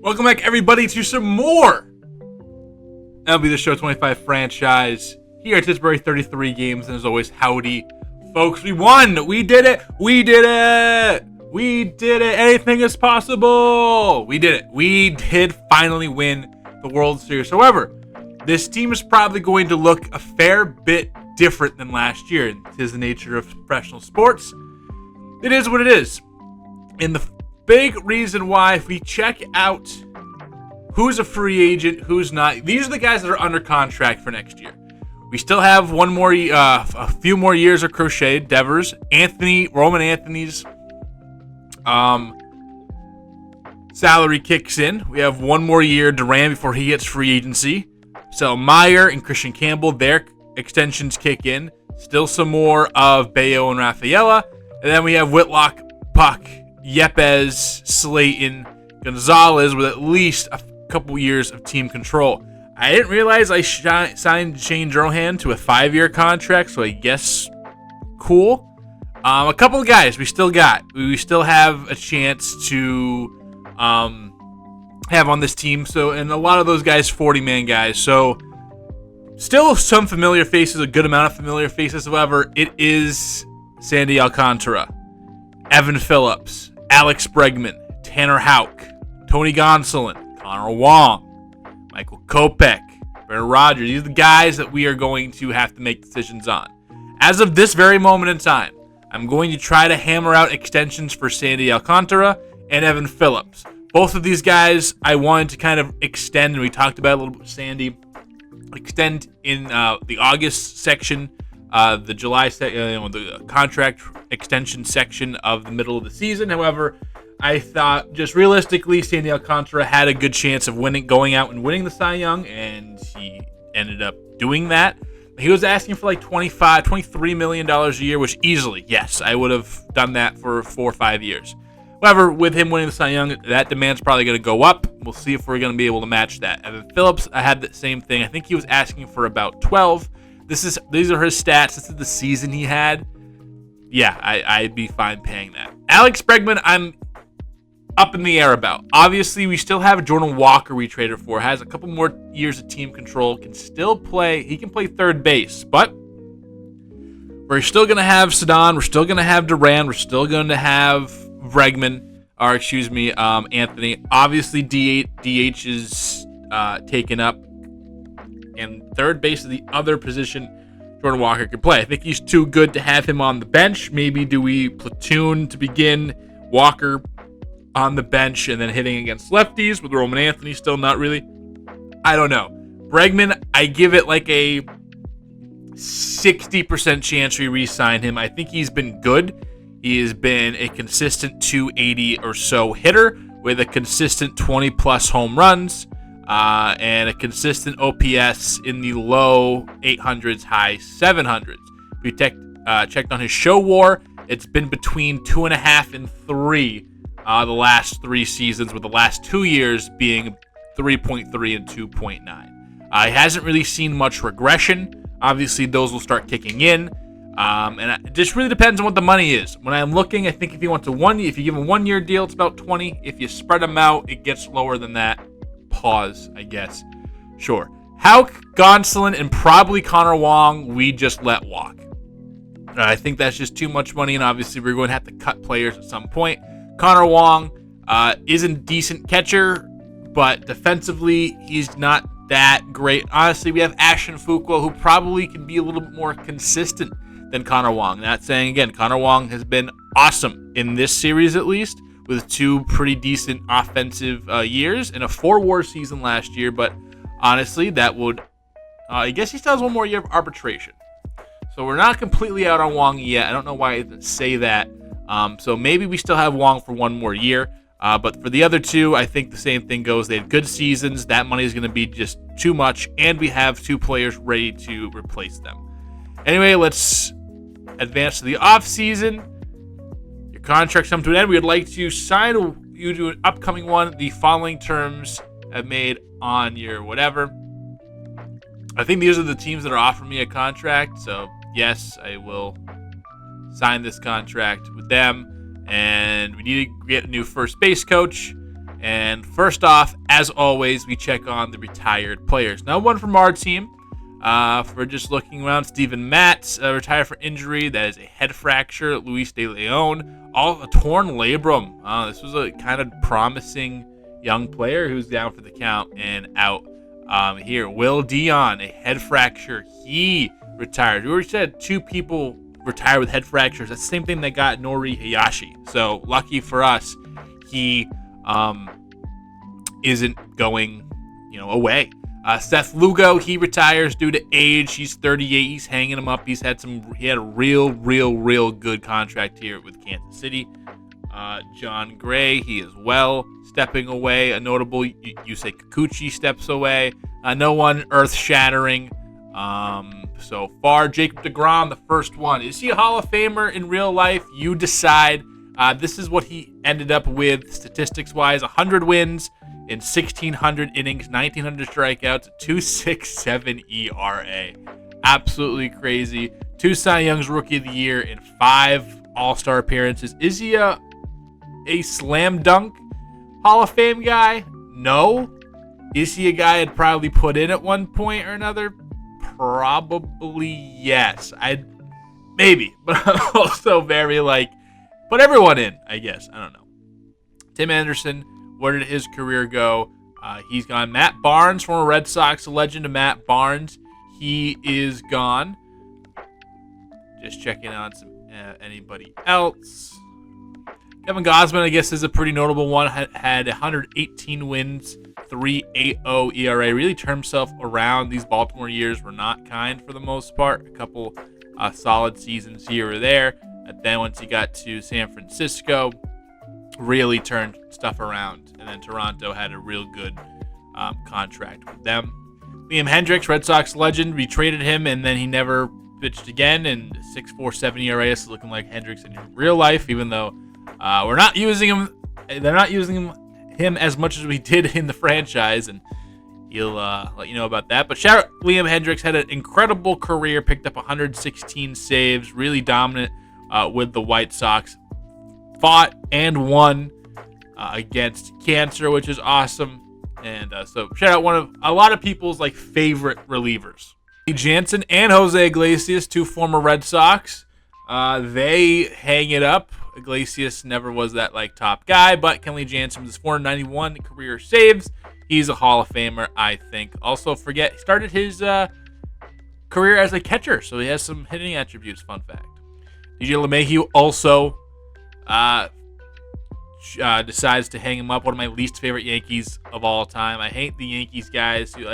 Welcome back, everybody, to some more MLB The Show 25 franchise here at Pittsburgh. 33 games, and as always, howdy, folks. We won. We did it. We did it. We did it. Anything is possible. We did it. We did finally win the World Series. However, this team is probably going to look a fair bit different than last year. It is the nature of professional sports. It is what it is. And the big reason why, if we check out who's a free agent, who's not, these are the guys that are under contract for next year. We still have a few more years of Crochet, Devers, Roman Anthony's salary kicks in. We have one more year, Duran, before he gets free agency. So Meyer and Christian Campbell, their extensions kick in. Still some more of Bayo and Rafaela. And then we have Whitlock, Puck, Yepes, Slayton, Gonzalez with at least a couple years of team control. I didn't realize I signed Shane Drohan to a 5-year contract, so I guess cool. A couple of guys we still got. We still have a chance to have on this team. So, and a lot of those guys, 40-man guys. So, still some familiar faces, a good amount of familiar faces. However, it is Sandy Alcantara, Evan Phillips, Alex Bregman, Tanner Houck, Tony Gonsolin, Connor Wong, Michael Kopech, Brendan Rodgers. These are the guys that we are going to have to make decisions on. As of this very moment in time, I'm going to try to hammer out extensions for Sandy Alcantara and Evan Phillips. Both of these guys I wanted to kind of extend, and we talked about a little bit with Sandy, extend in the August section, the July the contract extension section of the middle of the season. However, I thought just realistically, Sandy Alcantara had a good chance of going out and winning the Cy Young, and he ended up doing that. He was asking for like $23 million a year, which easily, yes, I would have done that for 4 or 5 years. However, with him winning the Cy Young, that demand's probably going to go up. We'll see if we're going to be able to match that. Evan Phillips, I had the same thing. I think he was asking for about 12. These are his stats. This is the season he had. Yeah, I'd be fine paying that. Alex Bregman, I'm up in the air about. Obviously, we still have Jordan Walker we traded for. Has a couple more years of team control. Can still play. He can play third base. But we're still going to have Sedon. We're still going to have Duran. We're still going to have Bregman. Anthony. Obviously, DH is taken up. And third base is the other position Jordan Walker can play. I think he's too good to have him on the bench. Maybe do we platoon to begin, Walker on the bench and then hitting against lefties with Roman Anthony still not really? I don't know. Bregman, I give it like a 60% chance we re-sign him. I think he's been good. He has been a consistent 280 or so hitter with a consistent 20-plus home runs. And a consistent OPS in the low 800s, high 700s. If we checked on his show WAR, it's been between 2.5 and 3 the last 3 seasons, with the last 2 years being 3.3 and 2.9. He hasn't really seen much regression. Obviously, those will start kicking in. And it just really depends on what the money is. When I'm looking, I think if you give him a 1-year deal, it's about 20. If you spread them out, it gets lower than that. Pause, I guess. Sure. Houck, Gonsolin, and probably Connor Wong, we just let walk. I think that's just too much money, and obviously we're going to have to cut players at some point. Connor Wong is a decent catcher, but defensively, he's not that great. Honestly, we have Ashton Fuqua, who probably can be a little bit more consistent than Connor Wong. Not saying, again, Connor Wong has been awesome in this series at least, with 2 pretty decent offensive years and a 4-WAR season last year. But honestly, that would, I guess he still has 1 more year of arbitration. So we're not completely out on Wong yet. I don't know why I didn't say that. So maybe we still have Wong for 1 more year. But for the other 2, I think the same thing goes. They have good seasons. That money is going to be just too much. And we have 2 players ready to replace them. Anyway, let's advance to the offseason. Contracts come to an end. We would like to sign you to an upcoming one. The following terms have made on your whatever. I think these are the teams that are offering me a contract. So, yes, I will sign this contract with them. And we need to get a new first base coach. And first off, as always, we check on the retired players. Now, one from our team, for just looking around, Steven Matz retired for injury. That is a head fracture. Luis De Leon, a torn labrum. This was a kind of promising young player who's down for the count and out. Here, Will Dion, a head fracture. He retired. We already said 2 people retired with head fractures. That's the same thing that got Nori Hayashi. So lucky for us, he isn't going, away. Seth Lugo, he retires due to age. He's 38. He's hanging him up. He had a real good contract here with Kansas City. John Gray, he is stepping away. A notable Yusei Kikuchi steps away. No one earth-shattering so far. Jacob deGrom, the first one. Is he a Hall of Famer in real life? You decide. This is what he ended up with statistics-wise. 100 wins in 1,600 innings, 1,900 strikeouts, 2.67 ERA. Absolutely crazy. 2 Cy Young's Rookie of the Year in 5 All-Star appearances. Is he a slam dunk Hall of Fame guy? No. Is he a guy I'd probably put in at one point or another? Probably yes. Maybe, but I'm also very put everyone in, I guess. I don't know. Tim Anderson, where did his career go? He's gone. Matt Barnes, former Red Sox legend, Matt Barnes, he is gone. Just checking on anybody else. Kevin Gausman, I guess, is a pretty notable one. Had 118 wins, 3.80 ERA. Really turned himself around. These Baltimore years were not kind for the most part. A couple solid seasons here or there. And then once he got to San Francisco, really turned stuff around. And then Toronto had a real good contract with them. Liam Hendricks, Red Sox legend. We traded him, and then he never pitched again. And 6.47 ERA is looking like Hendricks in real life, even though we're not using him. They're not using him as much as we did in the franchise, and he'll let you know about that. But shout out Liam Hendricks, had an incredible career, picked up 116 saves, really dominant with the White Sox. Fought and won against cancer, which is awesome. And so shout out a lot of people's favorite relievers. Jansen and Jose Iglesias, 2 former Red Sox. They hang it up. Iglesias never was that top guy, but Kenley Jansen was 491 career saves. He's a Hall of Famer, I think. Also, he started his career as a catcher, so he has some hitting attributes. Fun fact. DJ LeMahieu also decides to hang him up. One of my least favorite Yankees of all time. I hate the Yankees guys who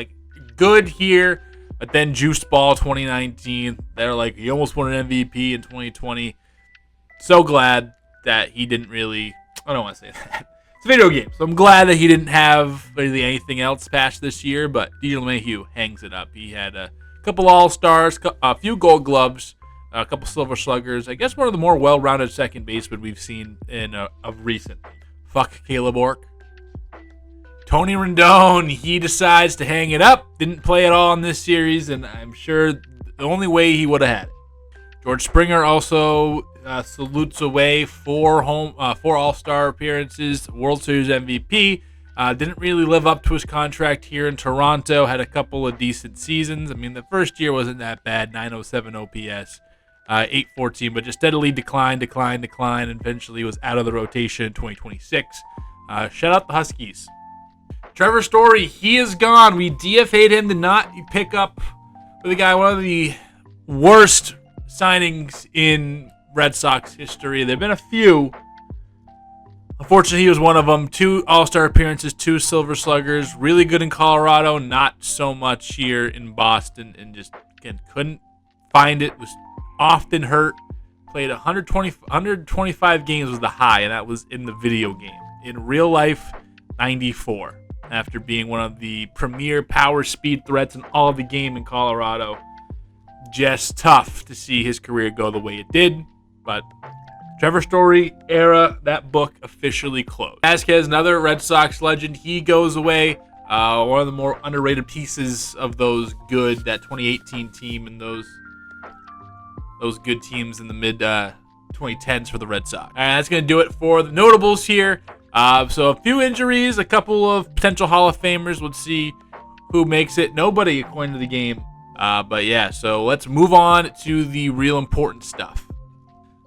good here, but then Juice Ball 2019. They're he almost won an MVP in 2020. So glad that he didn't really. I don't want to say that. It's a video game, so I'm glad that he didn't have really anything else past this year. But DJ LeMahieu hangs it up. He had a couple All-Stars, a few Gold Gloves, a couple Silver Sluggers. I guess one of the more well-rounded second basemen we've seen of recent. Fuck Caleb Ork. Tony Rendon, he decides to hang it up. Didn't play at all in this series, and I'm sure the only way he would have had it. George Springer also salutes away 4 All-Star appearances, World Series MVP. Didn't really live up to his contract here in Toronto. Had a couple of decent seasons. I mean, the first year wasn't that bad. 907 OPS, 814, but just steadily declined. Eventually was out of the rotation in 2026. Shout out the Huskies. Trevor Story, he is gone. We DFA'd him to not pick up for the guy, one of the worst signings in Red Sox history. There have been a few. Unfortunately, he was one of them. 2 All-Star appearances, 2 Silver Sluggers. Really good in Colorado, not so much here in Boston. And just, again, couldn't find it. Was often hurt. Played 125 games was the high, and that was in the video game. In real life, 94. After being one of the premier power speed threats in all of the game in Colorado. Just tough to see his career go the way it did. But Trevor Story era, that book officially closed. Vasquez, another Red Sox legend, he goes away. One of the more underrated pieces of that 2018 team and those good teams in the mid 2010s for the Red Sox. All right, that's going to do it for the notables here. So a few injuries, a couple of potential Hall of Famers. Let's see who makes it. Nobody, according to the game. But yeah, so let's move on to the real important stuff.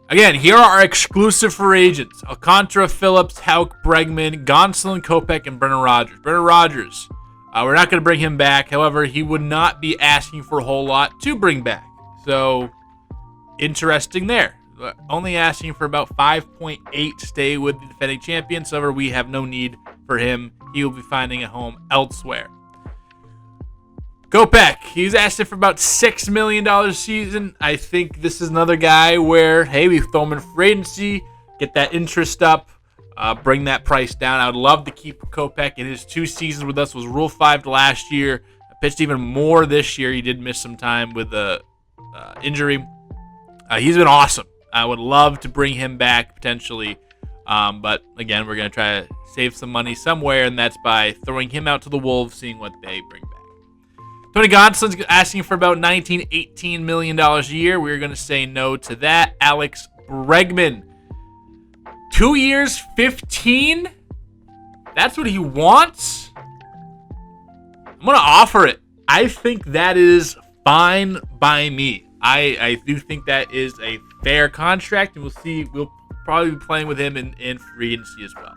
Again, here are our exclusive free agents: Alcantara, Phillips, Houck, Bregman, Gonsolin, Kopech, and Brendan Rodgers. Brendan Rodgers, we're not going to bring him back. However, he would not be asking for a whole lot to bring back. So, interesting there. Only asking for about 5.8 to stay with the defending champions. However, we have no need for him. He will be finding a home elsewhere. Kopech, he's asking for about $6 million a season. I think this is another guy where, hey, we throw him in free agency, get that interest up, bring that price down. I would love to keep Kopech. In his 2 seasons with us was Rule 5 last year. Pitched even more this year. He did miss some time with the injury. He's been awesome. I would love to bring him back potentially. But again, we're going to try to save some money somewhere, and that's by throwing him out to the Wolves, seeing what they bring back. Tony Gonsolin's asking for about $18 million a year. We're going to say no to that. Alex Bregman, 2 years, 15? That's what he wants? I'm going to offer it. I think that is fine by me. I do think that is a fair contract, and we'll see. We'll probably be playing with him in free agency as well.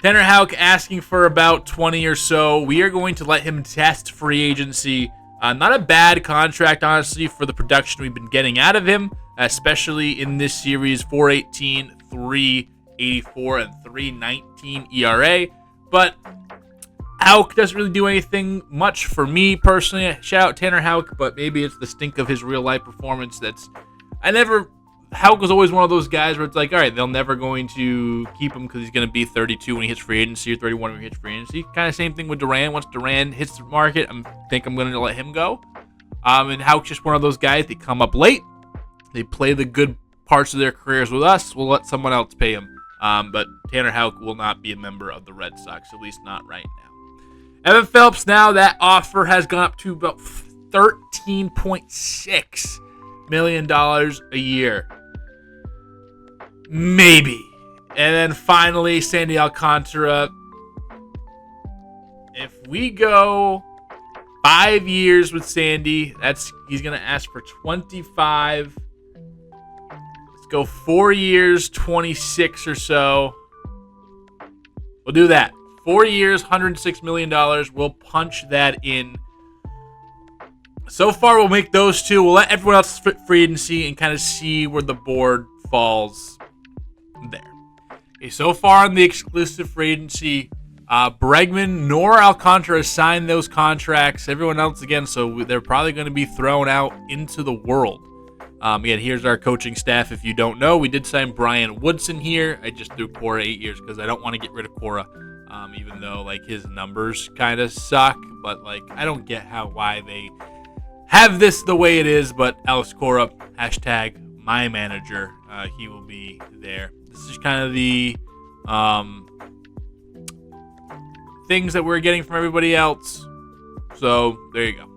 Tanner Houck asking for about 20 or so. We are going to let him test free agency. Not a bad contract, honestly, for the production we've been getting out of him, especially in this series. 4.18, 3.84, and 3.19 ERA. But Houck doesn't really do anything much for me personally. Shout out Tanner Houck, but maybe it's the stink of his real life performance Houck was always one of those guys where it's like, all right, they're never going to keep him because he's going to be 32 when he hits free agency or 31 when he hits free agency. Kind of same thing with Duran. Once Duran hits the market, I think I'm going to let him go. And Houck's just one of those guys. They come up late. They play the good parts of their careers with us. We'll let someone else pay him. But Tanner Houck will not be a member of the Red Sox, at least not right now. Evan Phillips, now that offer has gone up to about $13.6 million a year. Maybe. And then finally, Sandy Alcantara. If we go 5 years with Sandy, he's going to ask for 25. Let's go 4 years, 26 or so. We'll do that. 4 years, $106 million. We'll punch that in. So far, we'll make those two. We'll let everyone else free agency and kind of see where the board falls there. Okay, so far in the exclusive free agency, Bregman nor Alcantara signed those contracts. Everyone else, again, so they're probably going to be thrown out into the world. Again, here's our coaching staff. If you don't know, we did sign Brian Woodson here. I just threw Cora 8 years because I don't want to get rid of Cora, even though like his numbers kind of suck. But like, I don't get why they have this the way it is. But Alex Cora, hashtag my manager, he will be there. This is kind of the things that we're getting from everybody else. So there you go. All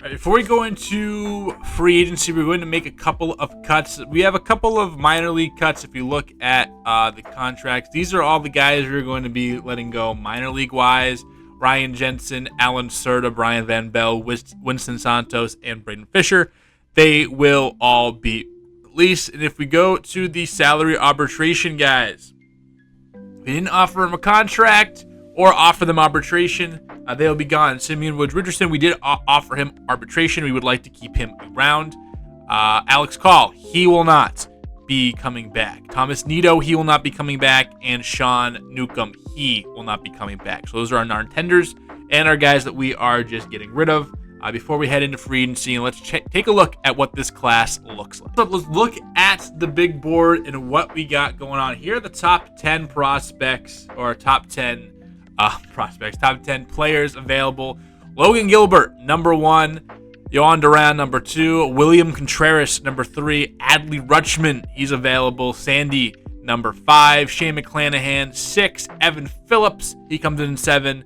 right, before we go into free agency, we're going to make a couple of cuts. We have a couple of minor league cuts. If you look at the contracts, these are all the guys we're going to be letting go minor league wise. Ryan Jensen, Alan Cerda, Brian Van Bell, Winston Santos, and Braden Fisher. They will all be released. And if we go to the salary arbitration guys, we didn't offer them a contract or offer them arbitration. They'll be gone. Simeon Woods Richardson, we did offer him arbitration. We would like to keep him around. Alex Call, he will not be coming back. Thomas Nido, he will not be coming back. And Sean Newcomb, he will not be coming back. So those are our non-tenders and our guys that we are just getting rid of. Before we head into free agency, and let's take a look at what this class looks like. So let's look at the big board and what we got going on. Here are the top 10 prospects, or top 10 prospects, top 10 players available. Logan Gilbert, number 1. Yohan Duran, number 2. William Contreras, number 3. Adley Rutschman, he's available. Sandy, number 5. Shane McClanahan, 6. Evan Phillips, he comes in 7.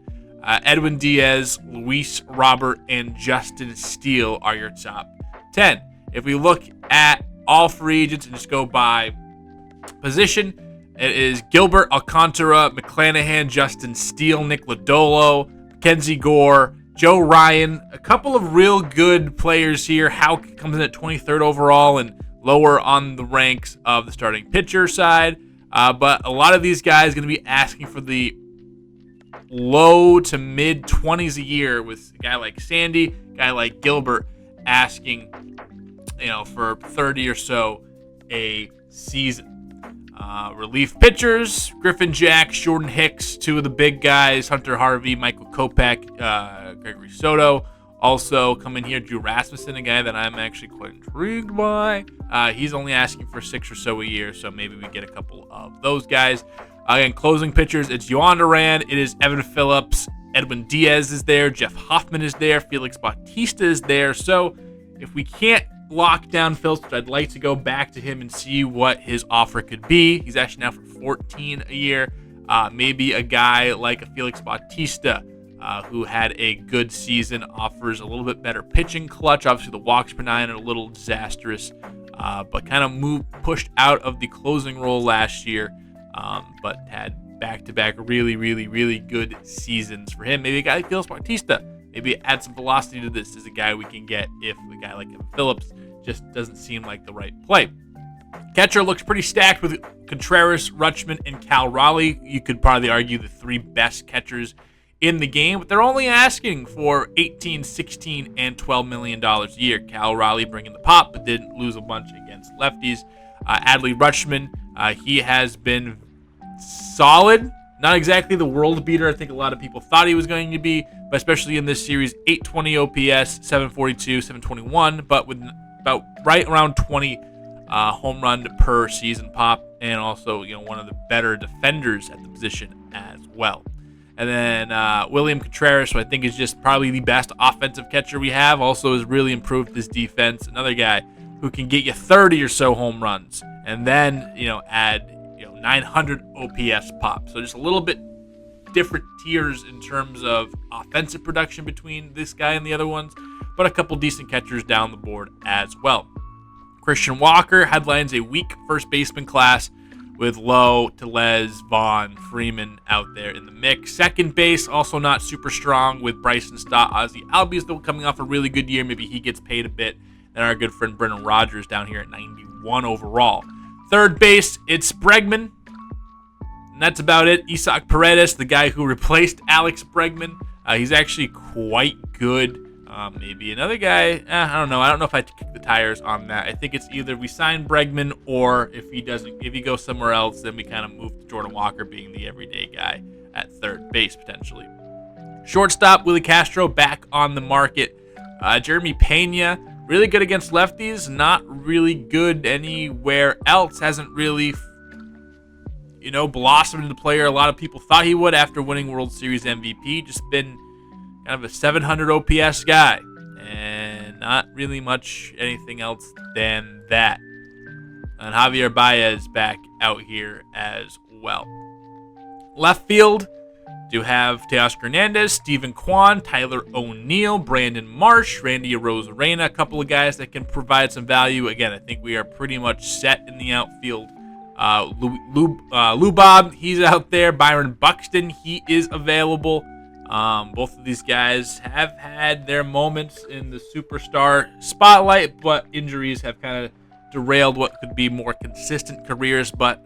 Edwin Diaz, Luis Robert, and Justin Steele are your top 10. If we look at all free agents and just go by position, It is Gilbert, Alcantara, McClanahan, Justin Steele, Nick Lodolo, Mackenzie Gore, Joe Ryan. A couple of real good players here. Houck comes in at 23rd overall and lower on the ranks of the starting pitcher side. But a lot of these guys going to be asking for the low to mid 20s a year, with a guy like Sandy, a guy like Gilbert asking, for 30 or so a season. Relief pitchers, Griffin Jack, Jordan Hicks, two of the big guys, Hunter Harvey, Michael Kopech, Gregory Soto. Also coming here, Drew Rasmussen, a guy that I'm actually quite intrigued by. He's only asking for 6 or so a year, so maybe we get a couple of those guys. Again, closing pitchers, it's Yohan Duran, it is Evan Phillips, Edwin Diaz is there, Jeff Hoffman is there, Felix Bautista is there. So if we can't lock down Phillips, I'd like to go back to him and see what his offer could be. He's actually now for 14 a year. Maybe a guy like a Felix Bautista, who had a good season, offers a little bit better pitching clutch. Obviously, the walks per nine are a little disastrous, but kind of pushed out of the closing role last year, but had back-to-back really, really, really good seasons for him. Maybe a guy like Felix Bautista. Maybe add some velocity to this as a guy we can get if a guy like Phillips just doesn't seem like the right play. Catcher looks pretty stacked with Contreras, Rutschman, and Cal Raleigh. You could probably argue the three best catchers in the game, but they're only asking for $18, $16, and $12 million a year. Cal Raleigh bringing the pop, but didn't lose a bunch against lefties. Adley Rutschman, he has been solid. Not exactly the world beater I think a lot of people thought he was going to be, but especially in this series, 820 OPS, 742, 721, but with about right around 20 home run per season pop, and also one of the better defenders at the position as well. And then William Contreras, who I think is just probably the best offensive catcher we have, also has really improved his defense. Another guy who can get you 30 or so home runs, and then add 900 OPS pop. So just a little bit different tiers in terms of offensive production between this guy and the other ones, but a couple decent catchers down the board as well. Christian Walker headlines a weak first baseman class with Lowe, Tellez, Vaughn, Freeman out there in the mix. Second base, also not super strong with Bryson Stott. Ozzie Albies still coming off a really good year. Maybe he gets paid a bit. And our good friend Brendan Rodgers down here at 91 overall. Third base, it's Bregman. And that's about it. Isaac Paredes, the guy who replaced Alex Bregman. He's actually quite good. Maybe another guy. I don't know. I don't know if I kick the tires on that. I think it's either we sign Bregman, or if he goes somewhere else, then we kind of move to Jordan Walker being the everyday guy at third base potentially. Shortstop, Willie Castro back on the market. Jeremy Pena, really good against lefties, not really good anywhere else. Hasn't really, blossomed into the player a lot of people thought he would after winning World Series MVP. Just been kind of a 700 OPS guy, and not really much anything else than that. And Javier Baez back out here as well. Left field, do have Teoscar Hernandez, Steven Kwan, Tyler O'Neill, Brandon Marsh, Randy Arozarena, a couple of guys that can provide some value. Again, I think we are pretty much set in the outfield. Lou Bob, he's out there. Byron Buxton, he is available. Both of these guys have had their moments in the superstar spotlight, but injuries have kind of derailed what could be more consistent careers. But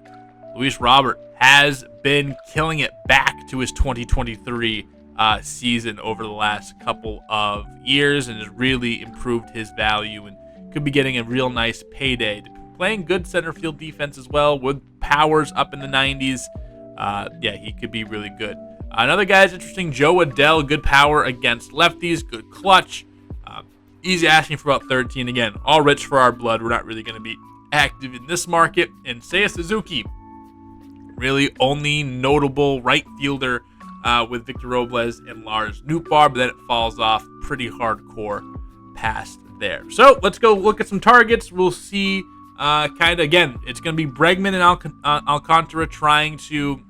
Luis Robert has been killing it back to his 2023 season over the last couple of years, and has really improved his value and could be getting a real nice payday. Playing good center field defense as well, with powers up in the 90s. He could be really good. Another guy is interesting, Joe Adell, good power against lefties, good clutch. He's asking for about 13. Again, all rich for our blood. We're not really going to be active in this market. And Seiya Suzuki, really only notable right fielder with Victor Robles and Lars Nootbaar, but then it falls off pretty hardcore past there. So let's go look at some targets. We'll see again, it's going to be Bregman and Alcantara trying to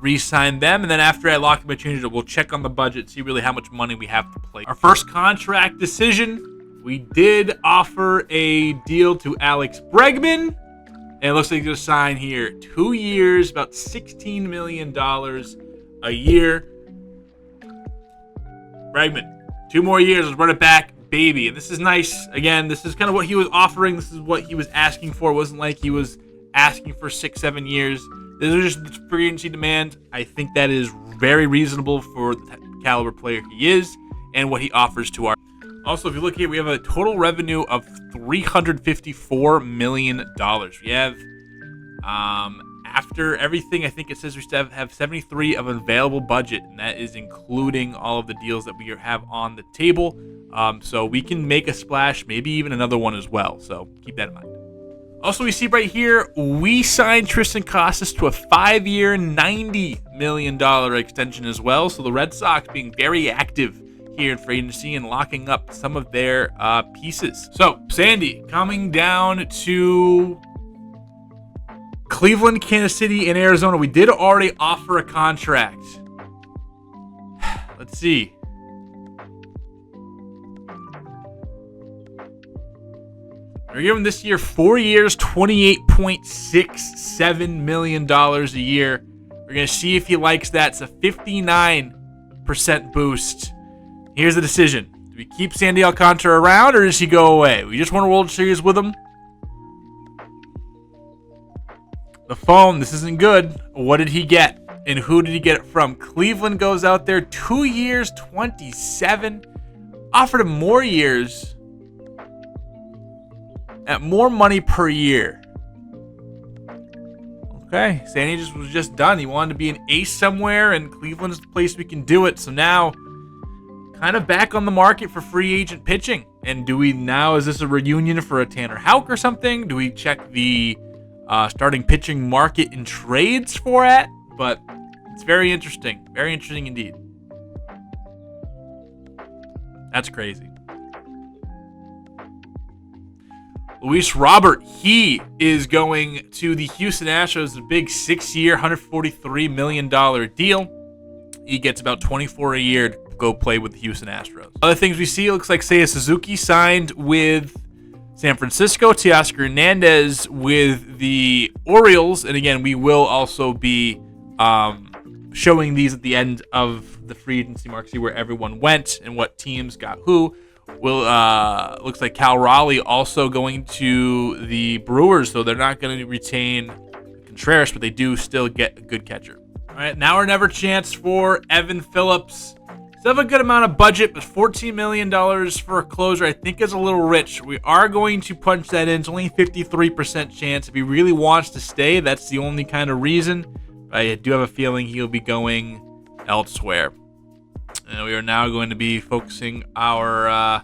re-sign them, and then after I lock them and change it, we'll check on the budget, see really how much money we have to play. Our first contract decision, we did offer a deal to Alex Bregman, And it looks like he's going to sign here 2 years, about $16 million a year. Bregman, 2 more years, let's run it back, baby. And this is nice. Again, this is kind of what he was offering. This is what he was asking for. It wasn't like he was asking for 6-7 years. This is just the free agency demand. I think that is very reasonable for the caliber player he is and what he offers to our. Also, if you look here, we have a total revenue of $354 million. We have, after everything, I think it says we still have 73 of an available budget, and that is including all of the deals that we have on the table. So we can make a splash, maybe even another one as well. So keep that in mind. Also, we see right here, we signed Tristan Casas to a 5-year, $90 million extension as well. So the Red Sox being very active here in free agency and locking up some of their pieces. So, Sandy, coming down to Cleveland, Kansas City, and Arizona. We did already offer a contract. Let's see. We're giving this year 4 years, $28.67 million a year. We're going to see if he likes that. It's a 59% boost. Here's the decision. Do we keep Sandy Alcantara around, or does he go away? We just won a World Series with him. The phone, this isn't good. What did he get? And who did he get it from? Cleveland goes out there, 2 years, 27. Offered him more years at more money per year. Okay, Sandy was just done. He wanted to be an ace somewhere, and Cleveland's the place we can do it. So now, kind of back on the market for free agent pitching. And do we now, is this a reunion for a Tanner Houck or something? Do we check the starting pitching market in trades for it? But it's very interesting. Very interesting indeed. That's crazy. Luis Robert, he is going to the Houston Astros, a big 6-year, $143 million deal. He gets about $24 a year to go play with the Houston Astros. Other things we see, it looks like Seiya Suzuki signed with San Francisco, Teoscar Hernandez with the Orioles, and again, we will also be showing these at the end of the free agency mark, see where everyone went and what teams got who. Looks like Cal Raleigh also going to the Brewers, so they're not going to retain Contreras, but they do still get a good catcher. All right, now or never chance for Evan Phillips. Still have a good amount of budget, but $14 million for a closer I think is a little rich. We are going to punch that in. It's only a 53% chance. If he really wants to stay, that's the only kind of reason. But I do have a feeling he'll be going elsewhere. And we are now going to be focusing our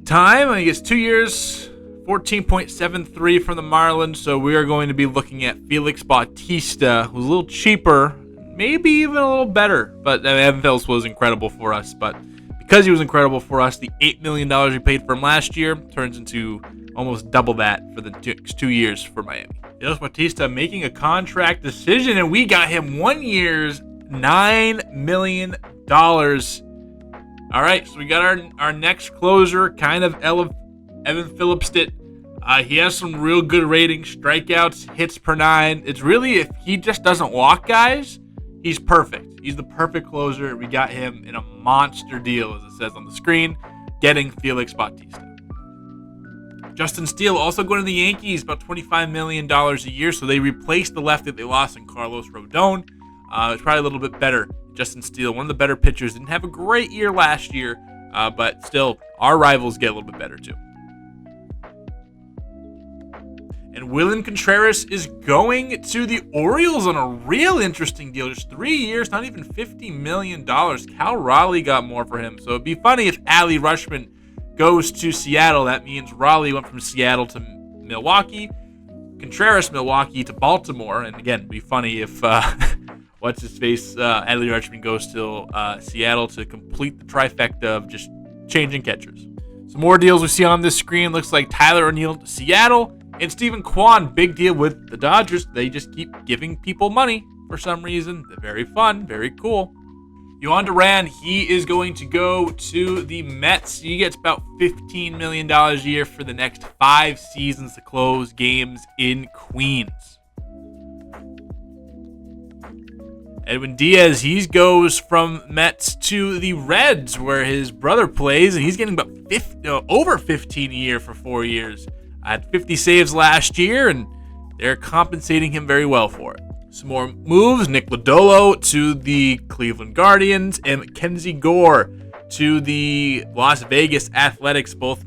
time. I think it's 2 years, 14.73 from the Marlins. So we are going to be looking at Felix Bautista, who's a little cheaper, maybe even a little better. But Evan Phillips was incredible for us. But because he was incredible for us, the $8 million we paid for him last year turns into almost double that for the 2 years for Miami. Felix Bautista making a contract decision, and we got him 1 year's $9 million. All right, so we got our next closer, kind of Evan Phillips did. He has some real good ratings, strikeouts, hits per 9. It's really, if he just doesn't walk guys, he's perfect. He's the perfect closer. We got him in a monster deal, as it says on the screen, getting Felix Bautista. Justin Steele also going to the Yankees, about $25 million a year, so they replaced the lefty they lost in Carlos Rodon. It's probably a little bit better. Justin Steele, one of the better pitchers, didn't have a great year last year, but still, our rivals get a little bit better too. And William Contreras is going to the Orioles on a real interesting deal. Just 3 years, not even $50 million. Cal Raleigh got more for him. So it'd be funny if Adley Rutschman goes to Seattle. That means Raleigh went from Seattle to Milwaukee, Contreras, Milwaukee to Baltimore. And again, it'd be funny if what's-his-face, Adley Rutschman goes to Seattle to complete the trifecta of just changing catchers. Some more deals we see on this screen. Looks like Tyler O'Neill to Seattle. And Stephen Kwan, big deal with the Dodgers. They just keep giving people money for some reason. They're very fun, very cool. Yohan Duran, he is going to go to the Mets. He gets about $15 million a year for the next 5 seasons to close games in Queens. Edwin Diaz, he goes from Mets to the Reds, where his brother plays, and he's getting about over 15 a year for 4 years. Had 50 saves last year, and they're compensating him very well for it. Some more moves: Nick Lodolo to the Cleveland Guardians, and Mackenzie Gore to the Las Vegas Athletics. Those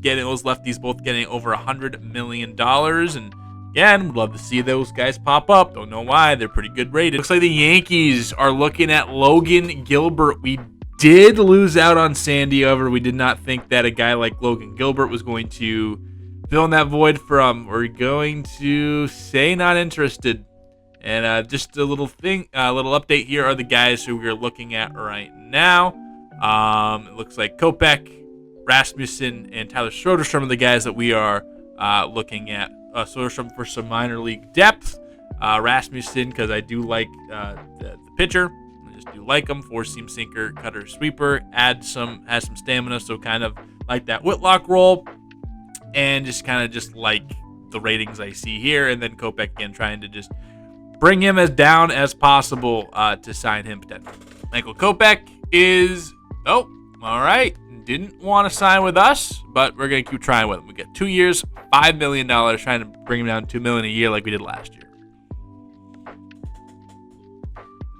lefties both getting over $100 million. And again, would love to see those guys pop up. Don't know why. They're pretty good rated. Looks like the Yankees are looking at Logan Gilbert. We did lose out on Sandy, however, we did not think that a guy like Logan Gilbert was going to fill in that void from. We're going to say not interested. And just a little update here are the guys who we're looking at right now. It looks like Kopech, Rasmussen, and Tyler Soderstrom are the guys that we are looking at. Soderstrom for some minor league depth. Rasmussen, because I do like the pitcher. I just do like him. 4-seam sinker, cutter, sweeper. Has some stamina, so kind of like that Whitlock role. And just like the ratings I see here. And then Kopech again, trying to just bring him as down as possible to sign him potentially. Michael Kopech is, all right, didn't want to sign with us, but we're going to keep trying with him. We got 2 years, $5 million, trying to bring him down $2 million a year like we did last year.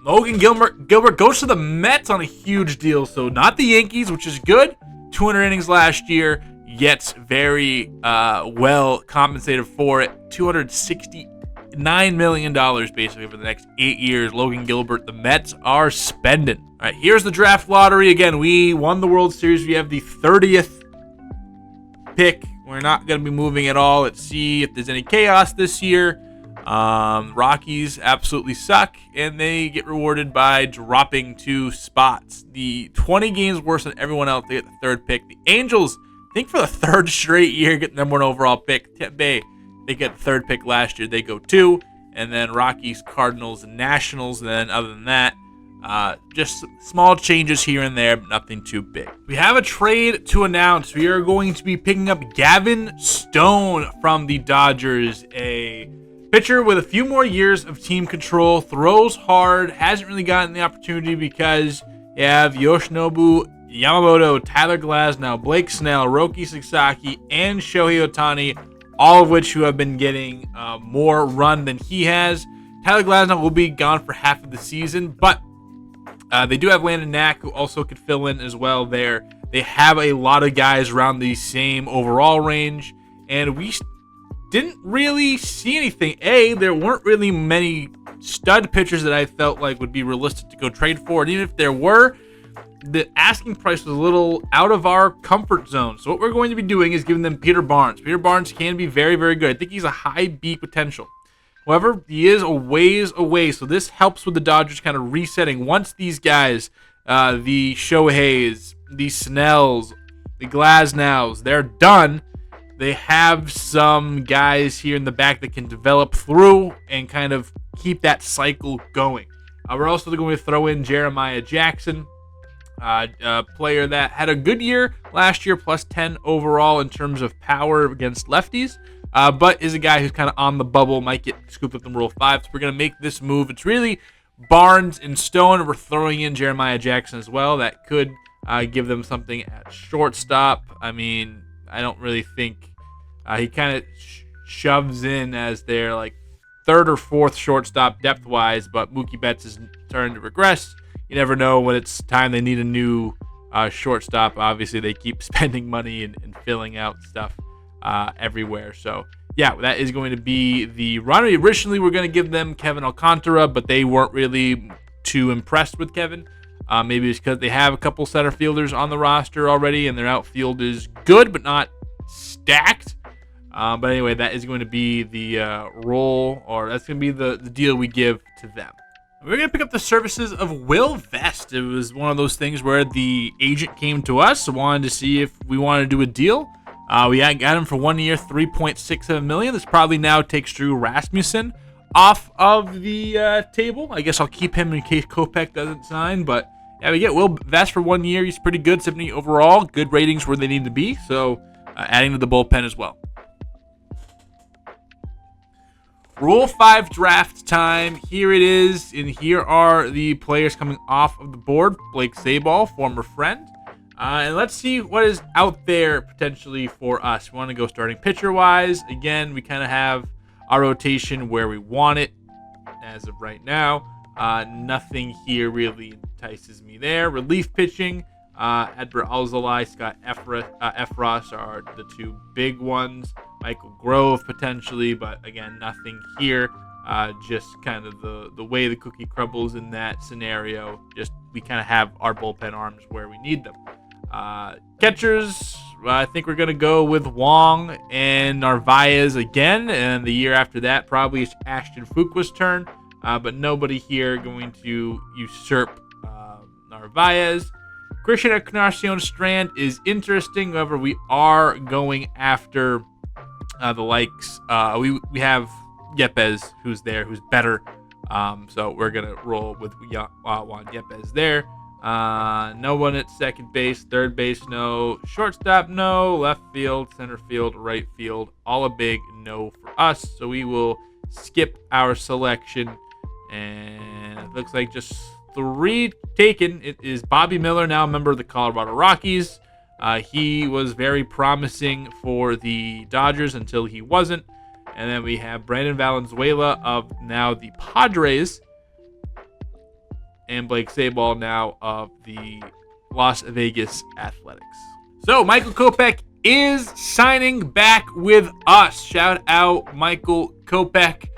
Logan Gilbert goes to the Mets on a huge deal, so not the Yankees, which is good. 200 innings last year, gets very well compensated for it. $269 million basically for the next 8 years. Logan Gilbert, the Mets are spending. All right, here's the draft lottery. Again, we won the World Series. We have the 30th pick. We're not going to be moving at all. Let's see if there's any chaos this year. Rockies absolutely suck, and they get rewarded by dropping 2 spots. The 20 games worse than everyone else. They get the 3rd pick. The Angels, I think for the 3rd straight year, get the number 1 overall pick. Tampa Bay, they get the 3rd pick last year. They go 2. And then Rockies, Cardinals, and Nationals. And then other than that, just small changes here and there, but nothing too big. We have a trade to announce. We are going to be picking up Gavin Stone from the Dodgers, a pitcher with a few more years of team control, throws hard, hasn't really gotten the opportunity because you have Yoshinobu Yamamoto, Tyler Glasnow, Blake Snell, Roki Sasaki, and Shohei Ohtani, all of which who have been getting more run than he has. Tyler Glasnow will be gone for half of the season, but they do have Landon Knack, who also could fill in as well there. They have a lot of guys around the same overall range, and we didn't really see anything. There weren't really many stud pitchers that I felt like would be realistic to go trade for, and even if there were, the asking price was a little out of our comfort zone. So what we're going to be doing is giving them Peter Barnes. Peter Barnes can be very, very good. I think he's a high B potential. However, he is a ways away, so this helps with the Dodgers kind of resetting. Once these guys, the Shoheis, the Snells, the Glasnows, they're done, they have some guys here in the back that can develop through and kind of keep that cycle going. We're also going to throw in Jeremiah Jackson, a player that had a good year last year, plus 10 overall in terms of power against lefties, but is a guy who's kind of on the bubble, might get scooped up in Rule 5. So we're going to make this move. It's really Barnes and Stone. We're throwing in Jeremiah Jackson as well. That could give them something at shortstop. I mean, I don't really think he kind of shoves in as their like 3rd or 4th shortstop depth-wise, but Mookie Betts is starting to regress. You never know when it's time they need a new shortstop. Obviously, they keep spending money and filling out stuff everywhere. So, yeah, that is going to be the run. Originally, we're going to give them Kevin Alcantara, but they weren't really too impressed with Kevin. Maybe it's because they have a couple center fielders on the roster already, and their outfield is good but not stacked. But anyway, that is going to be the role, or that's going to be the deal we give to them. We're going to pick up the services of Will Vest. It was one of those things where the agent came to us and wanted to see if we wanted to do a deal. We got him for 1 year, $3.67 million. This probably now takes Drew Rasmussen off of the table. I guess I'll keep him in case Kopech doesn't sign, but yeah, we get Will Vest for 1 year. He's pretty good, 70 overall. Good ratings where they need to be. So adding to the bullpen as well. Rule 5 draft time. Here it is. And here are the players coming off of the board. Blake Sabol, former friend. And let's see what is out there potentially for us. We want to go starting pitcher-wise. Again, we kind of have our rotation where we want it as of right now. Nothing here really entices me there. Relief pitching, Edgar Alzolay, Scott Efros are the two big ones. Michael Grove potentially, but again, nothing here. Just kind of the way the cookie crumbles in that scenario. Just we kind of have our bullpen arms where we need them. Catchers, I think we're going to go with Wong and Narvaez again. And the year after that, probably it's Ashton Fuqua's turn. But nobody here going to usurp Narvaez. Christian Encarnacion Strand is interesting. However, we are going after the likes. We have Yepes, who's there, who's better. So we're going to roll with Juan Yepes there. No one at second base, third base, no. Shortstop, no. Left field, center field, right field. All a big no for us. So we will skip our selection. And it looks like just 3 taken. It is Bobby Miller, now a member of the Colorado Rockies. He was very promising for the Dodgers until he wasn't. And then we have Brandon Valenzuela of now the Padres. And Blake Sabol now of the Las Vegas Athletics. So Michael Kopech is signing back with us. Shout out Michael Kopech.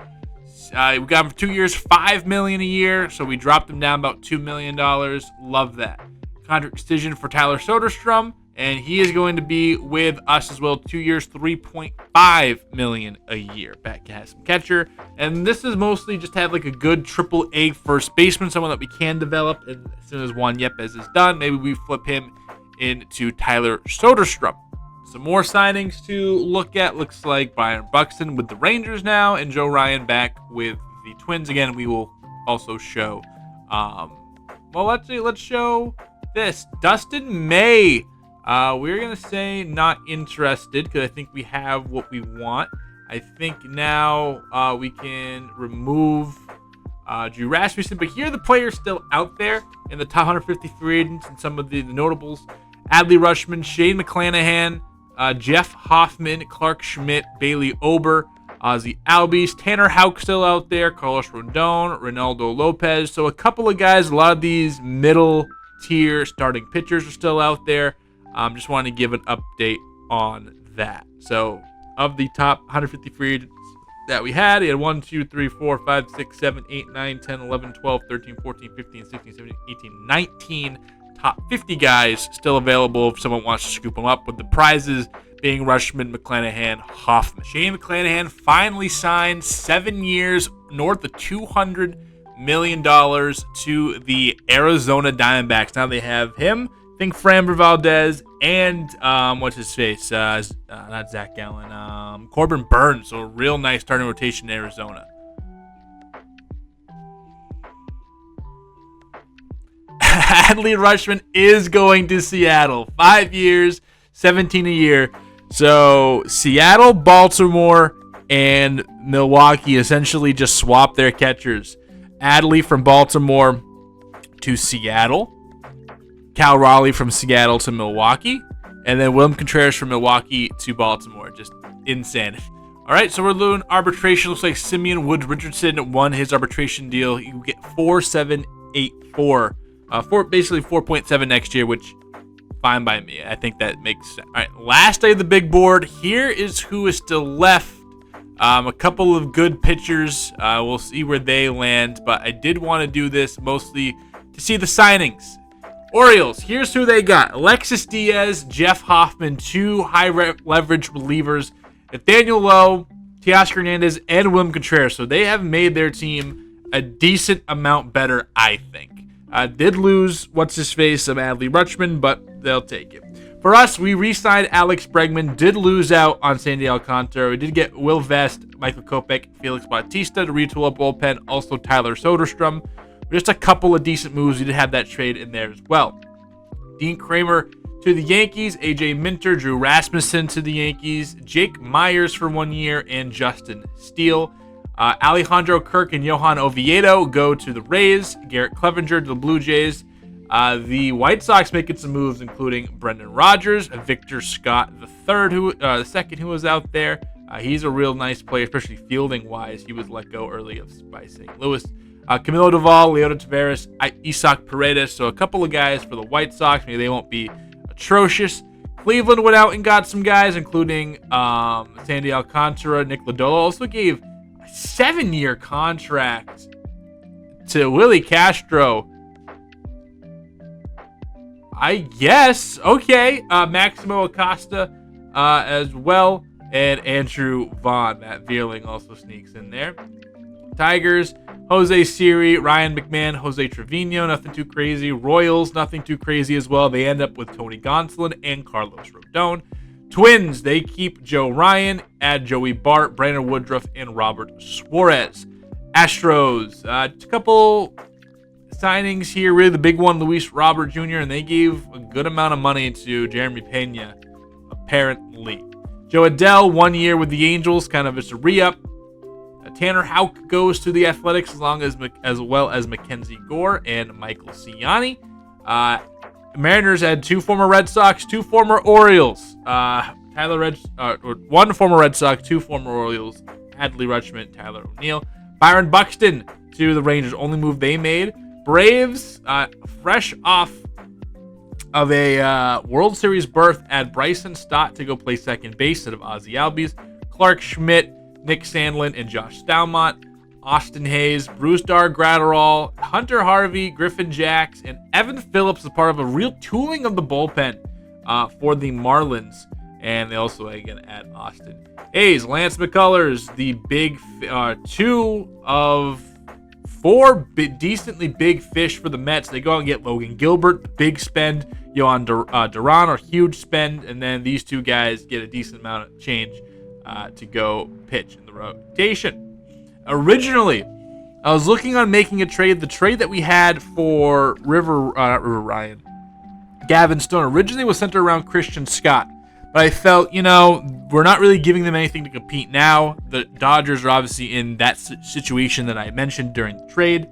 We got him for 2 years, $5 million a year. So we dropped him down about $2 million. Love that. Contract extension for Tyler Soderstrom. And he is going to be with us as well. 2 years, $3.5 million a year. Back to have some catcher. And this is mostly just have like a good AAA first baseman, someone that we can develop. And as soon as Juan Yepes is done, maybe we flip him into Tyler Soderstrom. Some more signings to look at. Looks like Byron Buxton with the Rangers now, and Joe Ryan back with the Twins again. We will also show. Let's show this. Dustin May. We're going to say not interested because I think we have what we want. I think now we can remove Drew Rasmussen, but here are the players still out there in the top 150 free agents and some of the notables. Adley Rutschman, Shane McClanahan, Jeff Hoffman, Clark Schmidt, Bailey Ober, Ozzy Albies, Tanner Houck still out there, Carlos Rondon, Ronaldo Lopez. So a couple of guys, a lot of these middle tier starting pitchers are still out there. Just wanted to give an update on that. So, of the top 150 free agents that we had 1, 2, 3, 4, 5, 6, 7, 8, 9, 10, 11, 12, 13, 14, 15, 16, 17, 18, 19 top 50 guys still available if someone wants to scoop them up, with the prizes being Rutschman, McClanahan, Hoffman. Shane McClanahan finally signed 7 years, north of $200 million to the Arizona Diamondbacks. Now they have him, I think Framber Valdez, and what's his face? Not Zach Gallen. Corbin Burns. So a real nice starting rotation in Arizona. Adley Rutschman is going to Seattle. 5 years, 17 a year. So Seattle, Baltimore, and Milwaukee essentially just swapped their catchers. Adley from Baltimore to Seattle. Cal Raleigh from Seattle to Milwaukee, and then William Contreras from Milwaukee to Baltimore. Just insanity. All right, so we're doing arbitration. Looks like Simeon Woods Richardson won his arbitration deal. You get 4.784, basically 4.7 next year, which fine by me. I think that makes sense. All right, last day of the big board. Here is who is still left. A couple of good pitchers. We'll see where they land, but I did want to do this mostly to see the signings. Orioles, here's who they got. Alexis Diaz, Jeff Hoffman, 2 high-leverage relievers. Nathaniel Lowe, Teoscar Hernandez, and William Contreras. So they have made their team a decent amount better, I think. Did lose what's-his-face of Adley Rutschman, but they'll take it. For us, we re-signed Alex Bregman. Did lose out on Sandy Alcantara. We did get Will Vest, Michael Kopech, Felix Bautista to retool a bullpen. Also Tyler Soderstrom. Just a couple of decent moves. You did have that trade in there as well. Dean Kramer to the Yankees, AJ Minter, Drew Rasmussen to the Yankees, Jake Myers for 1 year, and Justin Steele. Alejandro Kirk and Johan Oviedo go to the Rays, Garrett Clevenger to the Blue Jays. The White Sox making some moves, including Brendan Rodgers, Victor Scott the second who was out there. He's a real nice player, especially fielding-wise. He was let go early by St. Louis. Camilo Doval, Leota Taveras, Isaac Paredes. So a couple of guys for the White Sox. Maybe they won't be atrocious. Cleveland went out and got some guys, including Sandy Alcantara, Nick Lodolo. Also gave a 7-year contract to Willie Castro. I guess. Okay. Maximo Acosta as well. And Andrew Vaughn. Matt Vierling also sneaks in there. Tigers, Jose Siri, Ryan McMahon, Jose Trevino, nothing too crazy. Royals, nothing too crazy as well. They end up with Tony Gonsolin and Carlos Rodon. Twins, they keep Joe Ryan, add Joey Bart, Brandon Woodruff, and Robert Suarez. Astros, a couple signings here. Really the big one, Luis Robert Jr., and they gave a good amount of money to Jeremy Pena, apparently. Joe Adele, 1 year with the Angels, kind of just a re-up. Tanner Houck goes to the Athletics as well as Mackenzie Gore and Michael Ciani. Mariners had 2 former Red Sox, 2 former Orioles. One former Red Sox, 2 former Orioles. Adley Rutschman, Tyler O'Neill. Byron Buxton to the Rangers, only move they made. Braves, fresh off of a World Series berth, add Bryson Stott to go play second base instead of Ozzie Albies. Clark Schmidt, Nick Sandlin, and Josh Stalmont. Austin Hayes, Bruce Gratterall, Hunter Harvey, Griffin Jacks, and Evan Phillips is part of a real tooling of the bullpen for the Marlins. And they also, again, add Austin Hayes. Lance McCullers, the big 2 of 4 decently big fish for the Mets. They go out and get Logan Gilbert, big spend. Yohan Duran, or huge spend. And then these 2 guys get a decent amount of change to go pitch in the rotation. Originally, I was looking on making a trade. The trade that we had for Gavin Stone originally was centered around Christian Scott. But I felt, we're not really giving them anything to compete now. The Dodgers are obviously in that situation that I mentioned during the trade.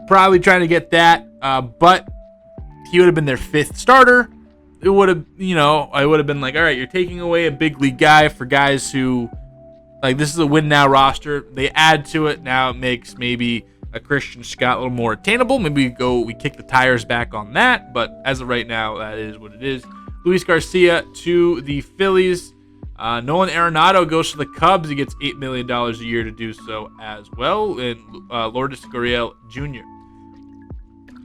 Probably trying to get that, but he would have been their 5th starter. It would have, I would have been like, all right, you're taking away a big league guy for guys who, like, this is a win now roster. They add to it. Now it makes maybe a Christian Scott a little more attainable. Maybe we kick the tires back on that. But as of right now, that is what it is. Luis Garcia to the Phillies. Nolan Arenado goes to the Cubs. He gets $8 million a year to do so as well. And Lourdes Gurriel Jr.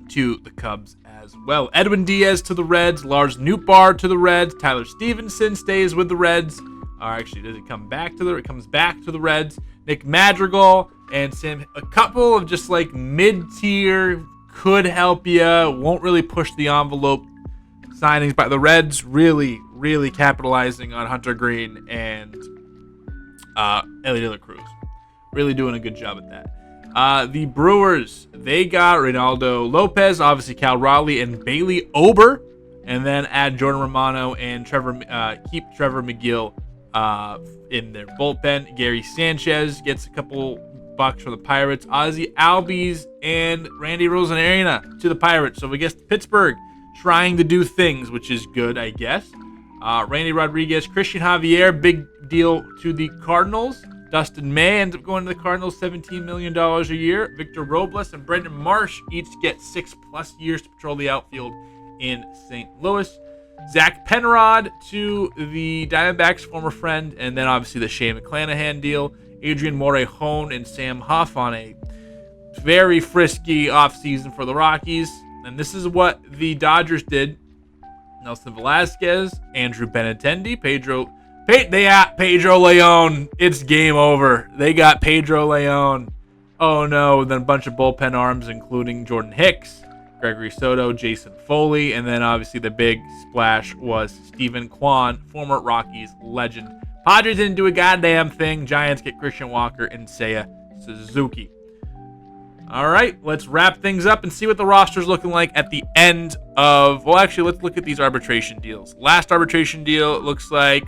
to the Cubs as well. Edwin Diaz to the Reds. Lars Nootbaar to the Reds. Tyler Stevenson stays with the Reds. Or actually, does it come back to the? It comes back to the Reds. Nick Madrigal and Sam. A couple of just like mid-tier, could help you, won't really push the envelope signings by the Reds. Really, really capitalizing on Hunter Green and Ellie De La Cruz. Really doing a good job at that. The Brewers, they got Reynaldo Lopez, obviously Cal Raleigh, and Bailey Ober, and then add Jordan Romano and keep Trevor McGill in their bullpen. Gary Sanchez gets a couple bucks from the Pirates. Ozzie Albies and Randy Rosarena to the Pirates. So we guess Pittsburgh trying to do things, which is good, I guess. Randy Rodriguez, Christian Javier, big deal to the Cardinals. Dustin May ends up going to the Cardinals, $17 million a year. Victor Robles and Brendan Marsh each get 6+ years to patrol the outfield in St. Louis. Zach Penrod to the Diamondbacks, former friend, and then obviously the Shane McClanahan deal. Adrian Morejon and Sam Huff on a very frisky offseason for the Rockies. And this is what the Dodgers did. Nelson Velasquez, Andrew Benintendi, Pedro Leon. It's game over. They got Pedro Leon. Oh no, then a bunch of bullpen arms, including Jordan Hicks, Gregory Soto, Jason Foley, and then obviously the big splash was Stephen Kwan, former Rockies legend. Padres didn't do a goddamn thing. Giants get Christian Walker and Seiya Suzuki. All right, let's wrap things up and see what the roster's looking like at the end of. Well, actually, let's look at these arbitration deals. Last arbitration deal, it looks like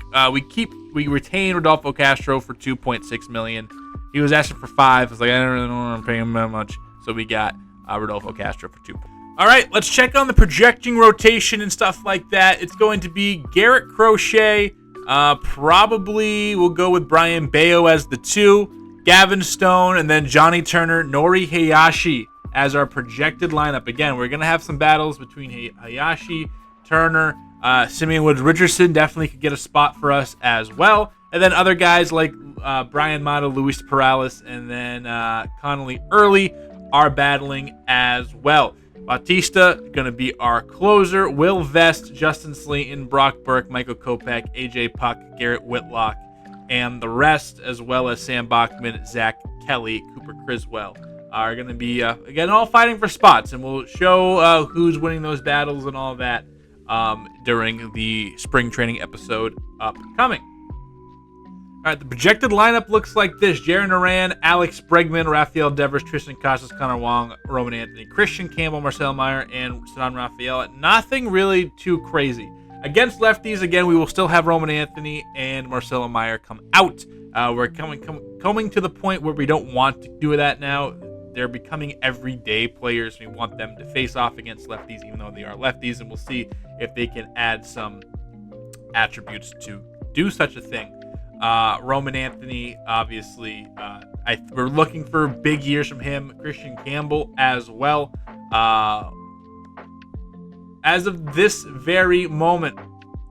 we retain Rodolfo Castro for $2.6 million. He was asking for $5 million. I was like, I don't really want to pay him that much, so we got Rodolfo Castro for $2 million. All right, let's check on the projecting rotation and stuff like that. It's going to be Garrett Crochet. Probably we'll go with Brian Bayo as the 2. Gavin Stone, and then Johnny Turner, Nori Hayashi as our projected lineup. Again, we're going to have some battles between Hayashi, Turner, Simeon Woods Richardson definitely could get a spot for us as well. And then other guys like Brian Mata, Luis Perales, and then Connolly Early are battling as well. Bautista going to be our closer. Will Vest, Justin Slayton, Brock Burke, Michael Kopech, AJ Puck, Garrett Whitlock, and the rest, as well as Sam Bachman, Zach Kelly, Cooper Criswell, are going to be, again, all fighting for spots. And we'll show who's winning those battles and all that during the spring training episode upcoming. All right, the projected lineup looks like this. Jaron Duran, Alex Bregman, Rafael Devers, Tristan Casas, Connor Wong, Roman Anthony, Christian Campbell, Marcel Meyer, and Sadan Rafael. Nothing really too crazy. Against lefties, again, we will still have Roman Anthony and Marcelo Meyer come out. We're coming to the point where we don't want to do that now. They're becoming everyday players. We want them to face off against lefties, even though they are lefties, and we'll see if they can add some attributes to do such a thing. Roman Anthony, obviously, we're looking for big years from him. Christian Campbell as well. As of this very moment,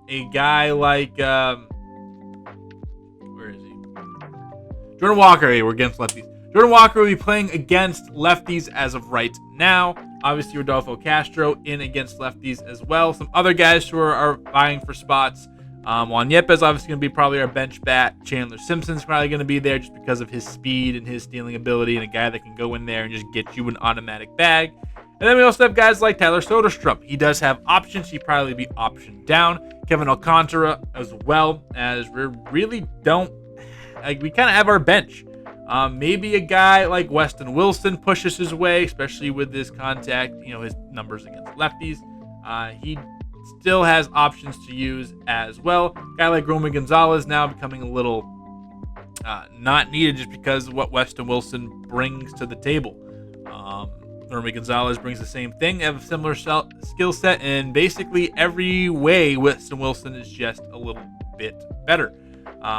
a guy like where is he? Jordan Walker. Hey, we're against lefties. Jordan Walker will be playing against lefties as of right now. Obviously, Rodolfo Castro in against lefties as well. Some other guys who are vying for spots. Juan Yepes obviously going to be probably our bench bat. Chandler Simpson's probably going to be there just because of his speed and his stealing ability, and a guy that can go in there and just get you an automatic bag. And then we also have guys like Tyler Soderstrom. He does have options. He'd probably be optioned down. Kevin Alcantara as well, as we really don't... we kind of have our bench. Maybe a guy like Weston Wilson pushes his way, especially with this contact, his numbers against lefties. He still has options to use as well. A guy like Romy Gonzalez now becoming a little not needed just because of what Weston Wilson brings to the table. Romy Gonzalez brings the same thing, have a similar skill set, and basically every way Weston Wilson is just a little bit better.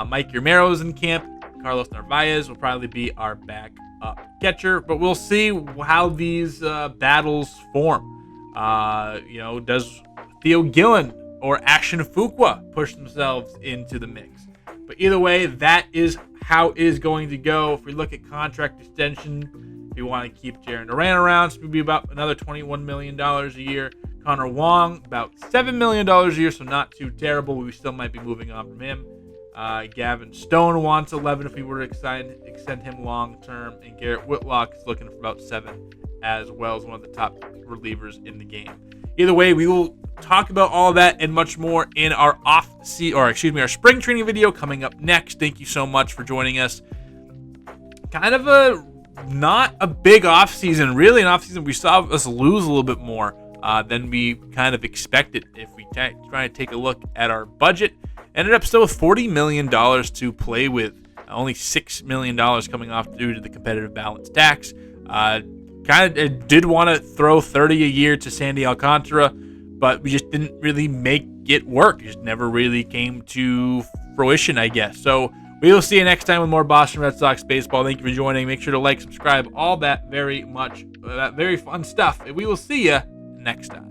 Mike Guermero's in camp. Carlos Narvaez will probably be our backup catcher, but we'll see how these battles form. Does Theo Gillen or Action Fuqua push themselves into the mix? But either way, that is how it is going to go. If we look at contract extension, if you want to keep Jaron Duran around, it's going to be about another $21 million a year. Connor Wong, about $7 million a year, so not too terrible. We still might be moving on from him. Gavin Stone wants 11 if we were to extend him long term, and Garrett Whitlock is looking for about 7 as well, as one of the top relievers in the game. Either way, we will talk about all of that and much more in our our spring training video coming up next. Thank you so much for joining us. Kind of not a big off season, really. An off season we saw us lose a little bit more than we kind of expected. If we try to take a look at our budget, ended up still with $40 million to play with. Only $6 million coming off due to the competitive balance tax. Kind of did want to throw 30 a year to Sandy Alcantara, but we just didn't really make it work. It just never really came to fruition, I guess. So we will see you next time with more Boston Red Sox baseball. Thank you for joining. Make sure to like, subscribe, all that very fun stuff. And we will see you next time.